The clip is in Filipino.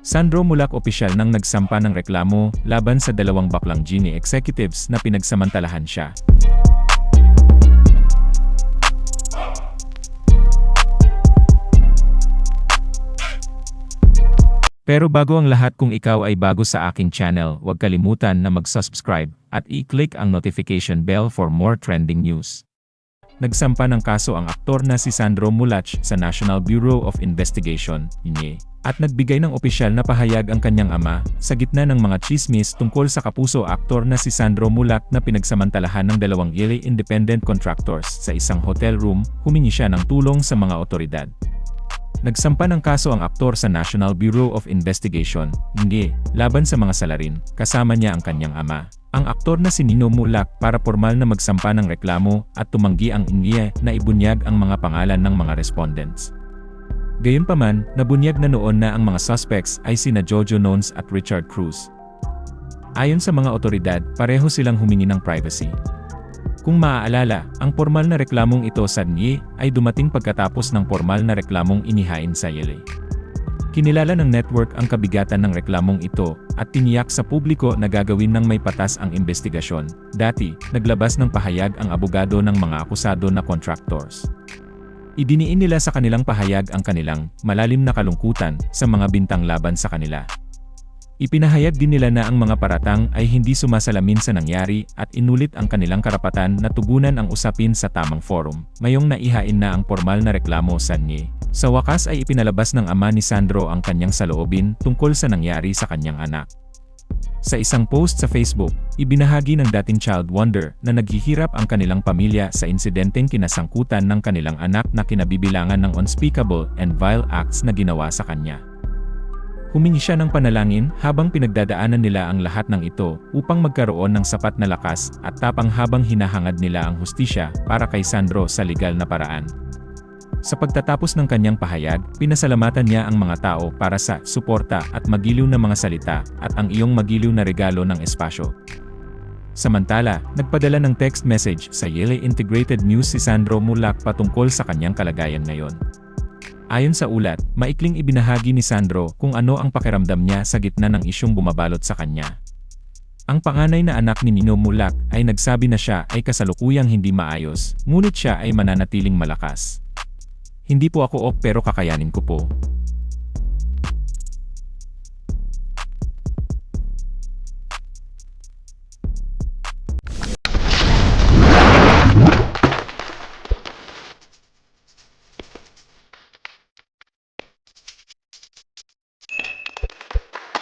Sandro Mulak opisyal nang nagsampa ng reklamo laban sa dalawang baklang Genie executives na pinagsamantalahan siya. Pero bago ang lahat, kung ikaw ay bago sa aking channel, huwag kalimutan na mag-subscribe at i-click ang notification bell for more trending news. Nagsampa ng kaso ang aktor na si Sandro Mulak sa National Bureau of Investigation, NIE, at nagbigay ng opisyal na pahayag ang kanyang ama, sa gitna ng mga tsismis tungkol sa kapuso aktor na si Sandro Mulak na pinagsamantalahan ng dalawang independent contractors sa isang hotel room. Humingi siya ng tulong sa mga otoridad. Nagsampa ng kaso ang aktor sa National Bureau of Investigation, NIE, laban sa mga salarin, kasama niya ang kanyang ama, ang aktor na si Nino Mulak, para formal na magsampa ng reklamo at tumanggi ang NIE na ibunyag ang mga pangalan ng mga respondents. Gayunpaman, nabunyag na noon na ang mga suspects ay sina Jojo Nones at Richard Cruz. Ayon sa mga otoridad, pareho silang humingi ng privacy. Kung maaalala, ang formal na reklamong ito sa NIE ay dumating pagkatapos ng formal na reklamong inihain sa YLA. Kinilala ng network ang kabigatan ng reklamong ito at tiniyak sa publiko na gagawin ng may patas ang investigasyon. Dati, naglabas ng pahayag ang abogado ng mga akusado na contractors. Idiniin nila sa kanilang pahayag ang kanilang malalim na kalungkutan sa mga bintang laban sa kanila. Ipinahayag din nila na ang mga paratang ay hindi sumasalamin sa nangyari at inulit ang kanilang karapatan na tugunan ang usapin sa tamang forum. Mayong naihain na ang formal na reklamo sa NIE. Sa wakas ay ipinalabas ng ama ni Sandro ang kanyang saloobin tungkol sa nangyari sa kanyang anak. Sa isang post sa Facebook, ibinahagi ng dating child wonder na naghihirap ang kanilang pamilya sa insidenteng kinasangkutan ng kanilang anak na kinabibilangan ng unspeakable and vile acts na ginawa sa kanya. Humingi siya ng panalangin habang pinagdadaanan nila ang lahat ng ito upang magkaroon ng sapat na lakas at tapang habang hinahangad nila ang hustisya para kay Sandro sa legal na paraan. Sa pagtatapos ng kanyang pahayag, pinasalamatan niya ang mga tao para sa suporta at magiliw na mga salita at ang iyong magiliw na regalo ng espasyo. Samantala, nagpadala ng text message sa YLA Integrated News si Sandro Mulak patungkol sa kanyang kalagayan ngayon. Ayon sa ulat, maikling ibinahagi ni Sandro kung ano ang pakiramdam niya sa gitna ng isyung bumabalot sa kanya. Ang panganay na anak ni Nino Mulak ay nagsabi na siya ay kasalukuyang hindi maayos, ngunit siya ay mananatiling malakas. Hindi po ako pero kakayanin ko po.